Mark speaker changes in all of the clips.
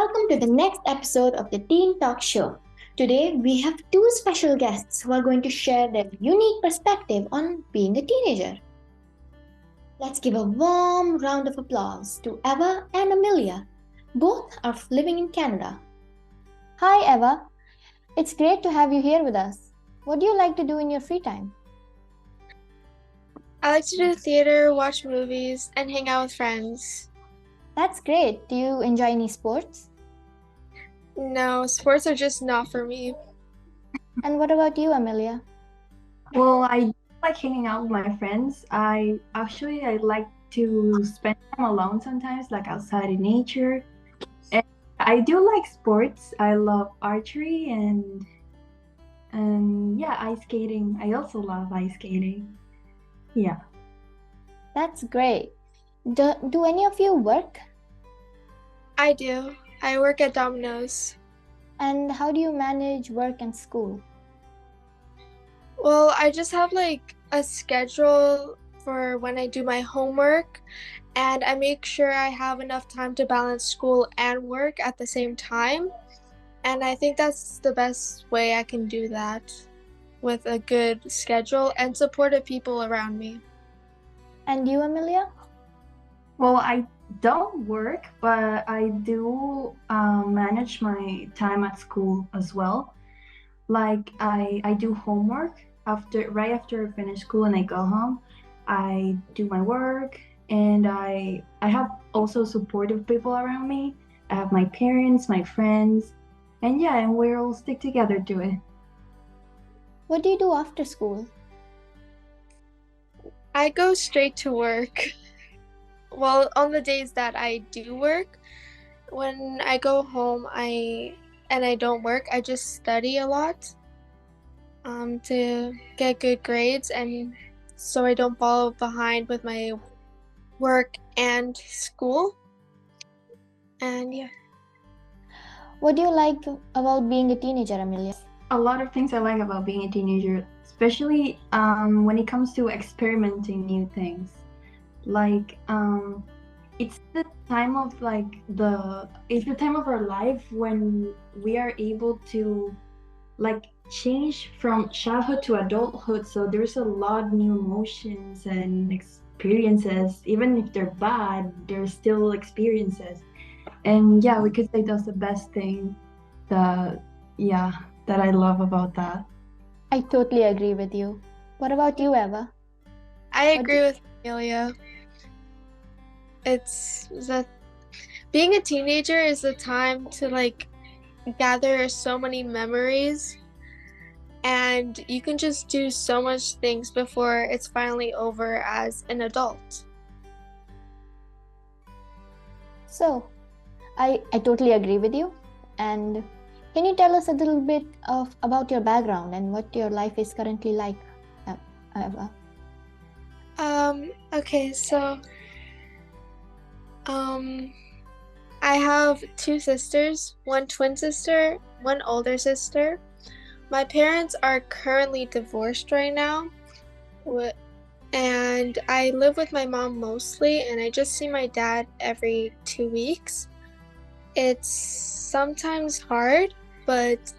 Speaker 1: welcome to the next episode of the Teen Talk Show. Today, we have two special guests who are going to share their unique perspective on being a teenager. Let's give a warm round of applause to Eva and Amelia. Both are living in Canada. Hi, Eva. It's great to have you here with us. What do you like to do in your free time?
Speaker 2: I like to do theater, watch movies, and hang out with friends.
Speaker 1: That's great. Do you enjoy any sports?
Speaker 2: No, sports are just not for me.
Speaker 1: And what about you, Amelia?
Speaker 3: Well, I like hanging out with my friends. I like to spend time alone sometimes, like outside in nature. And I do like sports. I love archery and yeah, ice skating. I also love ice skating. Yeah.
Speaker 1: That's great. Do any of you work?
Speaker 2: I do. I work at Domino's.
Speaker 1: And how do you manage work and school?
Speaker 2: Well, I just have like a schedule for when I do my homework, and I make sure I have enough time to balance school and work at the same time. And I think that's the best way I can do that with a good schedule and supportive people around me.
Speaker 1: And you, Amelia?
Speaker 3: Well, I don't work, but I do manage my time at school as well. Like I do homework right after I finish school and I go home. I do my work and I have also supportive people around me. I have my parents, my friends, and yeah, and we all stick together to it.
Speaker 1: What do you do after school?
Speaker 2: I go straight to work. Well, on the days that I do work, when I go home, I don't work, I just study a lot to get good grades and so I don't fall behind with my work and school. And yeah.
Speaker 1: What do you like about being a teenager, Amelia?
Speaker 3: A lot of things I like about being a teenager, especially when it comes to experimenting new things. Like it's the time of it's the time of our life when we are able to like change from childhood to adulthood. So there's a lot of new emotions and experiences. Even if they're bad, they're still experiences. And yeah, we could say that's the best thing that that I love about that.
Speaker 1: I totally agree with you. What about you, Eva?
Speaker 2: I agree with Amelia. Being a teenager is a time to like gather so many memories and you can just do so much things before it's finally over as an adult.
Speaker 1: So, I totally agree with you. And can you tell us a little bit about your background and what your life is currently like, Eva?
Speaker 2: Okay, so I have two sisters, one twin sister, one older sister. My parents are currently divorced right now, and I live with my mom mostly, and I just see my dad every 2 weeks. It's sometimes hard, but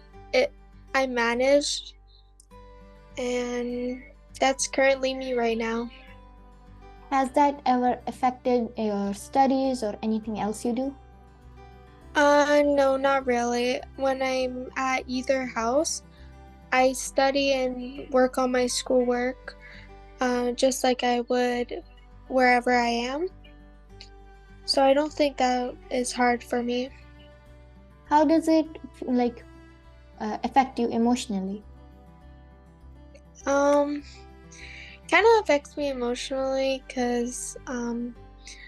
Speaker 2: I managed, and that's currently me right now.
Speaker 1: Has that ever affected your studies or anything else you do?
Speaker 2: No, not really. When I'm at either house, I study and work on my schoolwork, just like I would wherever I am. So I don't think that is hard for me.
Speaker 1: How does it affect you emotionally?
Speaker 2: Kind of affects me emotionally because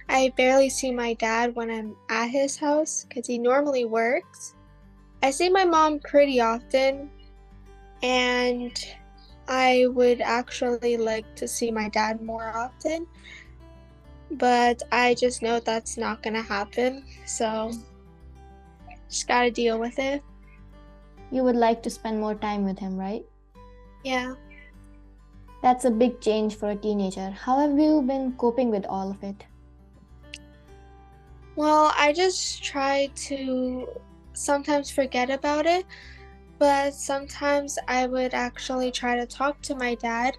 Speaker 2: I barely see my dad when I'm at his house because he normally works. I see my mom pretty often, and I would actually like to see my dad more often, but I just know that's not gonna happen, so just gotta deal with it.
Speaker 1: You would like to spend more time with him, right?
Speaker 2: Yeah.
Speaker 1: That's a big change for a teenager. How have you been coping with all of it?
Speaker 2: Well, I just try to sometimes forget about it, but sometimes I would actually try to talk to my dad.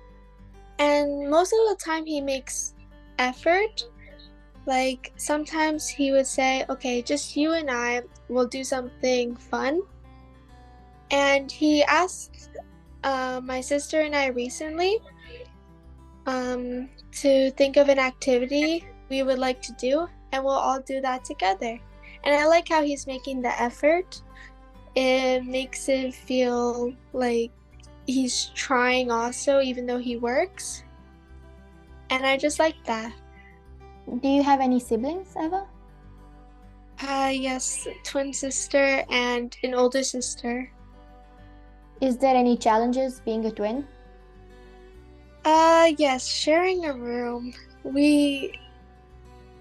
Speaker 2: And most of the time, he makes effort. Like sometimes he would say, okay, just you and I will do something fun. And he asked my sister and I recently to think of an activity we would like to do, and we'll all do that together. And I like how he's making the effort. It makes it feel like he's trying also, even though he works. And I just like that.
Speaker 1: Do you have any siblings, Eva?
Speaker 2: Yes, twin sister and an older sister.
Speaker 1: Is there any challenges being a twin?
Speaker 2: Yes, sharing a room.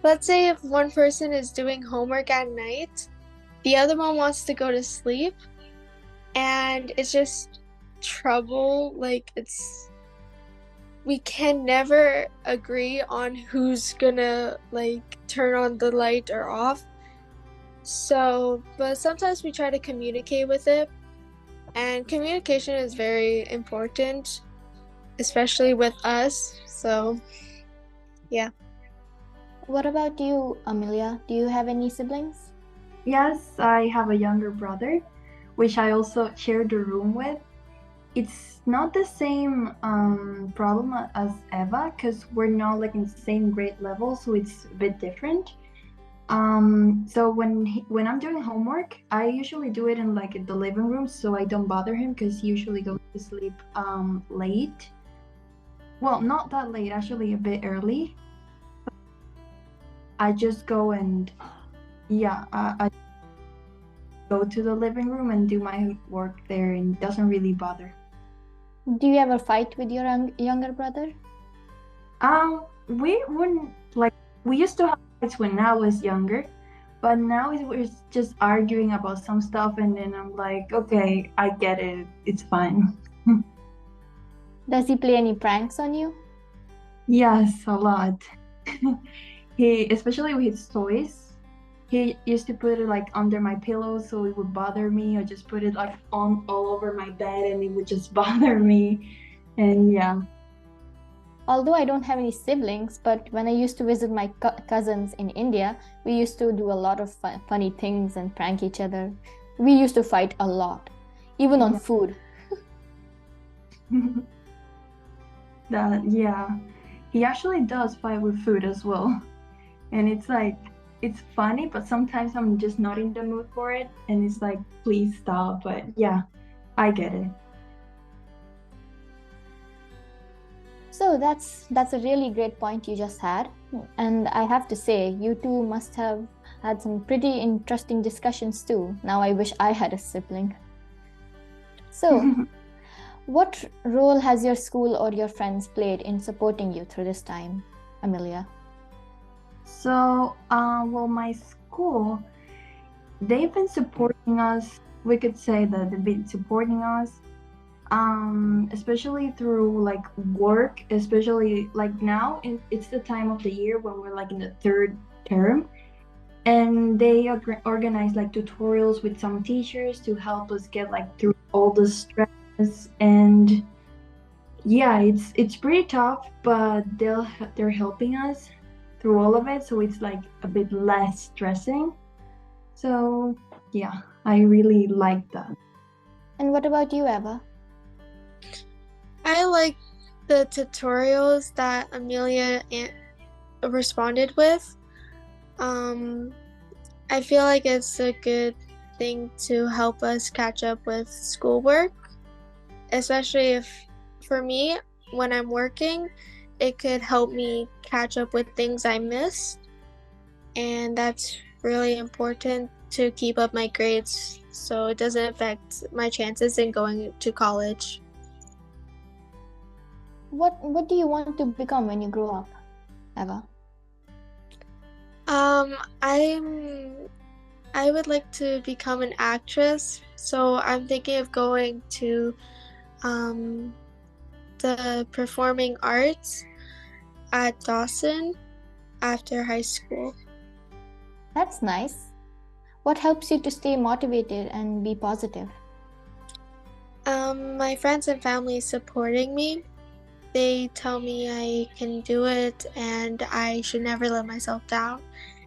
Speaker 2: Let's say if one person is doing homework at night, the other one wants to go to sleep, and it's just trouble. Like, we can never agree on who's gonna, like, turn on the light or off. So, but sometimes we try to communicate with it, and communication is very important, especially with us. So, yeah.
Speaker 1: What about you, Amelia? Do you have any siblings?
Speaker 3: Yes, I have a younger brother, which I also share the room with. It's not the same problem as Eva because we're not like in the same grade level, so it's a bit different. So when I'm doing homework, I usually do it in like the living room, so I don't bother him because he usually goes to sleep late. Well, not that late, actually a bit early. I just go and yeah, I go to the living room and do my work there, and it doesn't really bother.
Speaker 1: Do you ever fight with your younger brother?
Speaker 3: We wouldn't like we used to have fights when I was younger, but now we're just arguing about some stuff, and then I'm like, okay, I get it, it's fine.
Speaker 1: Does he play any pranks on you?
Speaker 3: Yes, a lot. He, especially with his toys, he used to put it like under my pillow so it would bother me, or just put it like on all over my bed and it would just bother me. And yeah.
Speaker 1: Although I don't have any siblings, but when I used to visit my cousins in India, we used to do a lot of funny things and prank each other. We used to fight a lot, even on food.
Speaker 3: That, yeah. He actually does fight with food as well. And it's like, it's funny, but sometimes I'm just not in the mood for it. And it's like, please stop. But yeah, I get it.
Speaker 1: So that's a really great point you just had. And I have to say, you two must have had some pretty interesting discussions too. Now I wish I had a sibling. So, what role has your school or your friends played in supporting you through this time, Amelia?
Speaker 3: So, well, my school, they've been supporting us. We could say that they've been supporting us, especially through like work, especially like now, it's the time of the year when we're like in the third term. And they organize like tutorials with some teachers to help us get like through all the stress. And yeah, it's pretty tough, but they're helping us through all of it, so it's like a bit less stressing. So yeah, I really like that.
Speaker 1: And what about you, Eva?
Speaker 2: I like the tutorials that Amelia responded with. I feel like it's a good thing to help us catch up with schoolwork, especially if, for me, when I'm working, it could help me catch up with things I missed. And that's really important to keep up my grades so it doesn't affect my chances in going to college.
Speaker 1: What do you want to become when you grow up, Eva?
Speaker 2: I would like to become an actress, so I'm thinking of going to the performing arts at Dawson after high school.
Speaker 1: That's nice. What helps you to stay motivated and be positive?
Speaker 2: My friends and family supporting me. They tell me I can do it and I should never let myself down.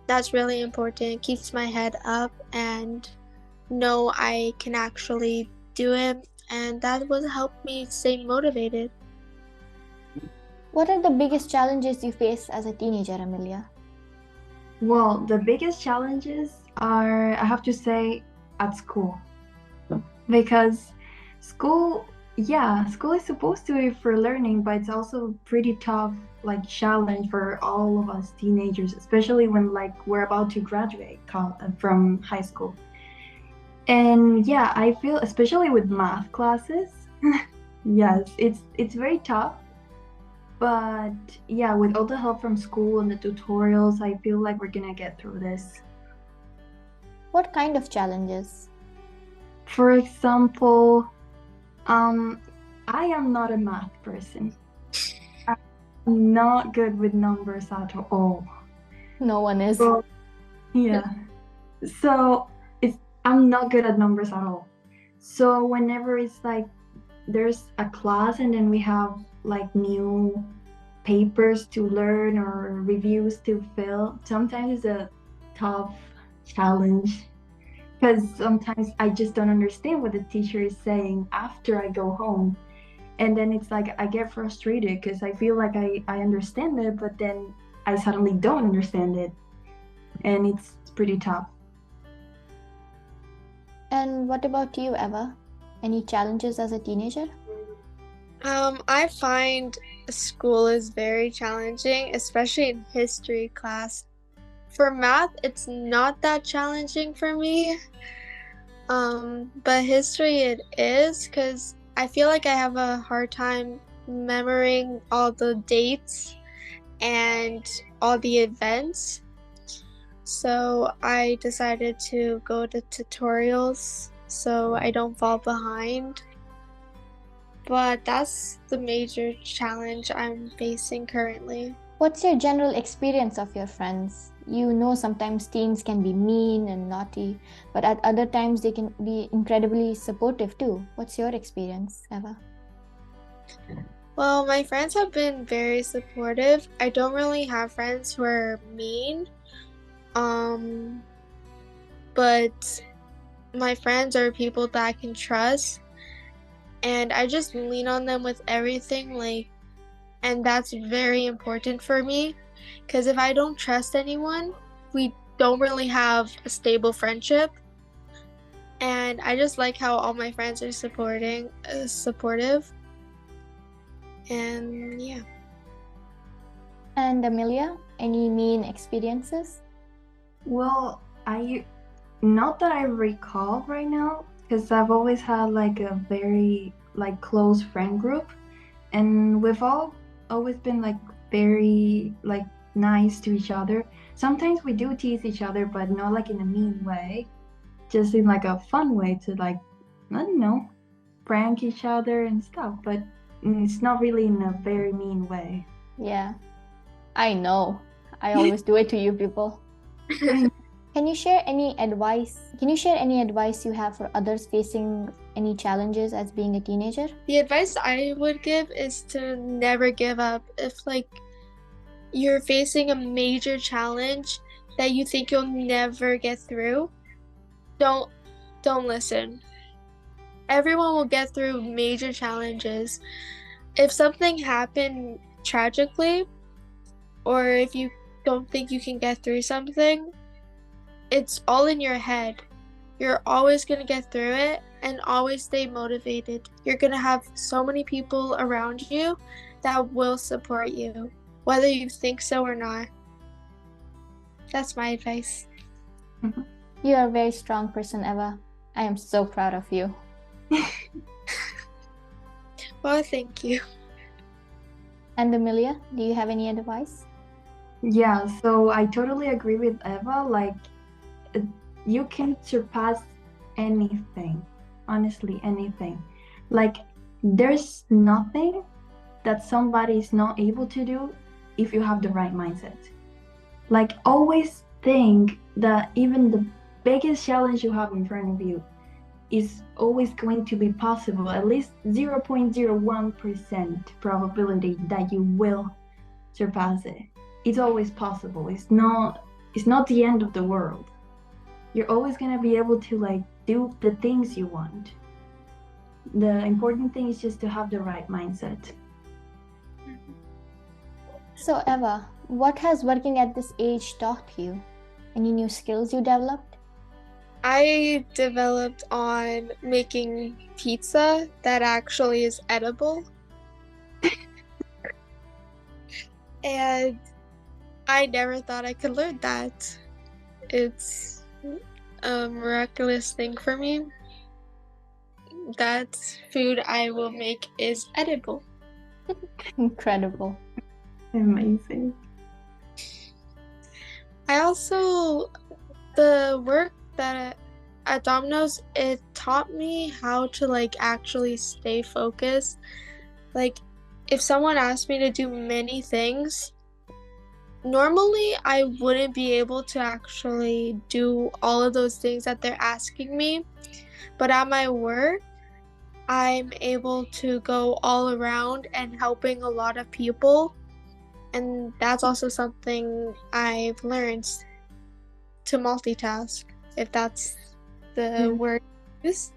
Speaker 2: That's really important. It keeps my head up and know I can actually do it, and that would help me stay motivated.
Speaker 1: What are the biggest challenges you face as a teenager, Amelia?
Speaker 3: Well, the biggest challenges are, I have to say, at school. Because school, yeah, school is supposed to be for learning, but it's also pretty tough, like challenge for all of us teenagers, especially when like we're about to graduate from high school. And yeah, I feel especially with math classes, yes, it's very tough. But yeah, with all the help from school and the tutorials, I feel like we're gonna get through this.
Speaker 1: What kind of challenges?
Speaker 3: For example, I am not a math person. I'm not good with numbers at all.
Speaker 1: No one is.
Speaker 3: So, yeah. So I'm not good at numbers at all. So whenever it's like there's a class and then we have like new papers to learn or reviews to fill, sometimes it's a tough challenge because sometimes I just don't understand what the teacher is saying after I go home. And then it's like I get frustrated because I feel like I understand it, but then I suddenly don't understand it. And it's pretty tough.
Speaker 1: And what about you, Eva? Any challenges as a teenager?
Speaker 2: I find school is very challenging, especially in history class. For math, it's not that challenging for me. But history it is, because I feel like I have a hard time remembering all the dates and all the events. So I decided to go to tutorials so I don't fall behind. But that's the major challenge I'm facing currently.
Speaker 1: What's your general experience of your friends? You know, sometimes teens can be mean and naughty, but at other times they can be incredibly supportive too. What's your experience, Eva?
Speaker 2: Well, my friends have been very supportive. I don't really have friends who are mean. But my friends are people that I can trust, and I just lean on them with everything, and that's very important for me, because if I don't trust anyone, we don't really have a stable friendship. And I just like how all my friends are supportive. And yeah.
Speaker 1: And Amelia, any mean experiences?
Speaker 3: Well, not that I recall right now, because I've always had like a very like close friend group, and we've all always been like very like nice to each other. Sometimes we do tease each other, but not like in a mean way, just in like a fun way to like, I don't know, prank each other and stuff, but it's not really in a very mean way.
Speaker 1: Yeah, I know. I always do it to you people. Can you share any advice? You have for others facing any challenges as being a teenager?
Speaker 2: The advice I would give is to never give up. If you're facing a major challenge that you think you'll never get through, don't listen. Everyone will get through major challenges. If something happened tragically, or if you don't think you can get through something, it's all in your head. You're always going to get through it, and always stay motivated. You're going to have so many people around you that will support you, whether you think so or not. That's my advice.
Speaker 1: You are a very strong person, Eva. I am so proud of you.
Speaker 2: Well, thank you.
Speaker 1: And Amelia, do you have any advice?
Speaker 3: Yeah, so I totally agree with Eva. Like, you can surpass anything, honestly, anything. Like, there's nothing that somebody is not able to do if you have the right mindset. Like, always think that even the biggest challenge you have in front of you is always going to be possible, at least 0.01% probability that you will surpass it. It's always possible. It's not the end of the world. You're always going to be able to like do the things you want. The important thing is just to have the right mindset.
Speaker 1: So, Eva, what has working at this age taught you? Any new skills you developed?
Speaker 2: I developed on making pizza that actually is edible. And I never thought I could learn that. It's a miraculous thing for me. That food I will make is edible.
Speaker 1: Incredible.
Speaker 3: Amazing.
Speaker 2: I also, the work that at Domino's, it taught me how to like actually stay focused. Like if someone asked me to do many things, normally I wouldn't be able to actually do all of those things that they're asking me. But at my work, I'm able to go all around and helping a lot of people. And that's also something I've learned, to multitask, if that's the word used.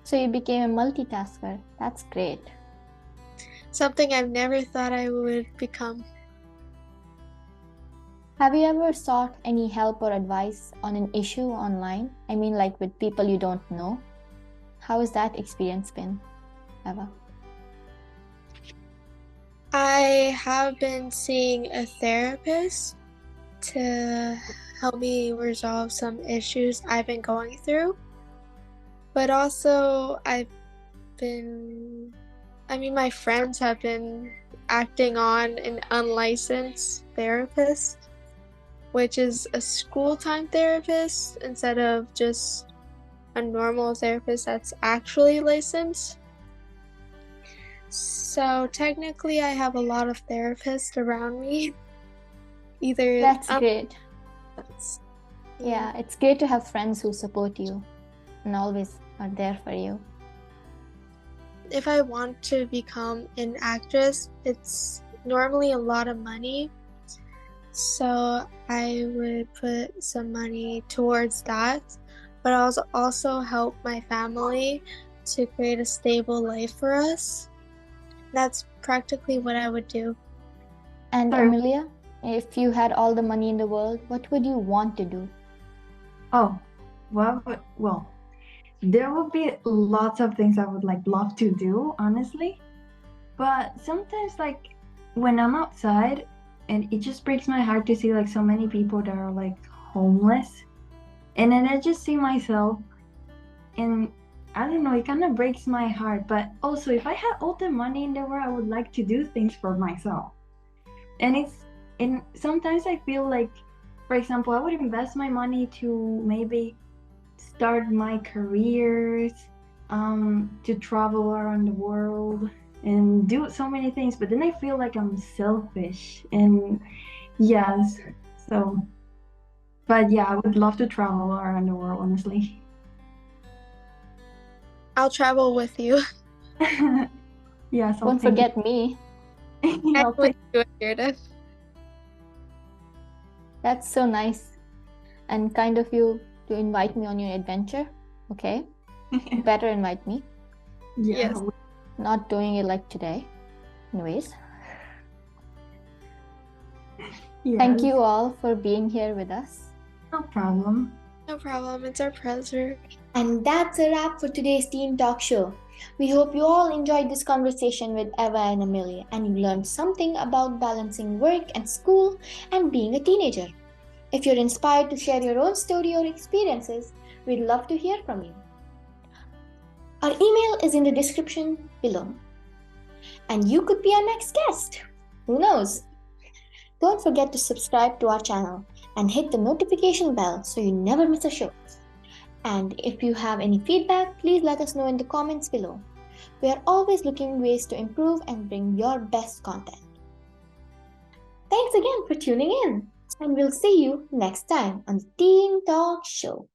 Speaker 1: So you became a multitasker. That's great.
Speaker 2: Something I've never thought I would become.
Speaker 1: Have you ever sought any help or advice on an issue online? I mean, like with people you don't know? How has that experience been, Eva?
Speaker 2: I have been seeing a therapist to help me resolve some issues I've been going through. But also, my friends have been acting on an unlicensed therapist, which is a school-time therapist instead of just a normal therapist that's actually licensed. So technically I have a lot of therapists around me.
Speaker 1: That's great. Yeah, it's great to have friends who support you and always are there for you.
Speaker 2: If I want to become an actress, it's normally a lot of money. So I would put some money towards that, but also help my family to create a stable life for us. That's practically what I would do.
Speaker 1: And Amelia, if you had all the money in the world, what would you want to do?
Speaker 3: Oh, well, there would be lots of things I would like love to do, honestly. But sometimes, like when I'm outside, and it just breaks my heart to see like so many people that are like homeless, and then I just see myself, and I don't know, it kind of breaks my heart. But also, if I had all the money in the world, I would like to do things for myself. And sometimes I feel like, for example, I would invest my money to maybe start my careers, to travel around the world and do so many things. But then I feel like I'm selfish. And yes, but yeah, I would love to travel around the world, honestly.
Speaker 2: I'll travel with you.
Speaker 3: Yes,
Speaker 1: Don't forget me.
Speaker 2: I'm with you, Gerda.
Speaker 1: That's so nice and kind of you to invite me on your adventure. Okay, better invite me.
Speaker 2: Yes.
Speaker 1: Not doing it like today. Anyways.
Speaker 3: Yes.
Speaker 1: Thank you all for being here with us.
Speaker 3: No problem.
Speaker 2: No problem. It's our pleasure.
Speaker 1: And that's a wrap for today's Teen Talk Show. We hope you all enjoyed this conversation with Eva and Amelia and you learned something about balancing work and school and being a teenager. If you're inspired to share your own story or experiences, we'd love to hear from you. Our email is in the description below. And you could be our next guest. Who knows? Don't forget to subscribe to our channel and hit the notification bell so you never miss a show. And if you have any feedback, please let us know in the comments below. We are always looking ways to improve and bring your best content. Thanks again for tuning in. And we'll see you next time on the Teen Talk Show.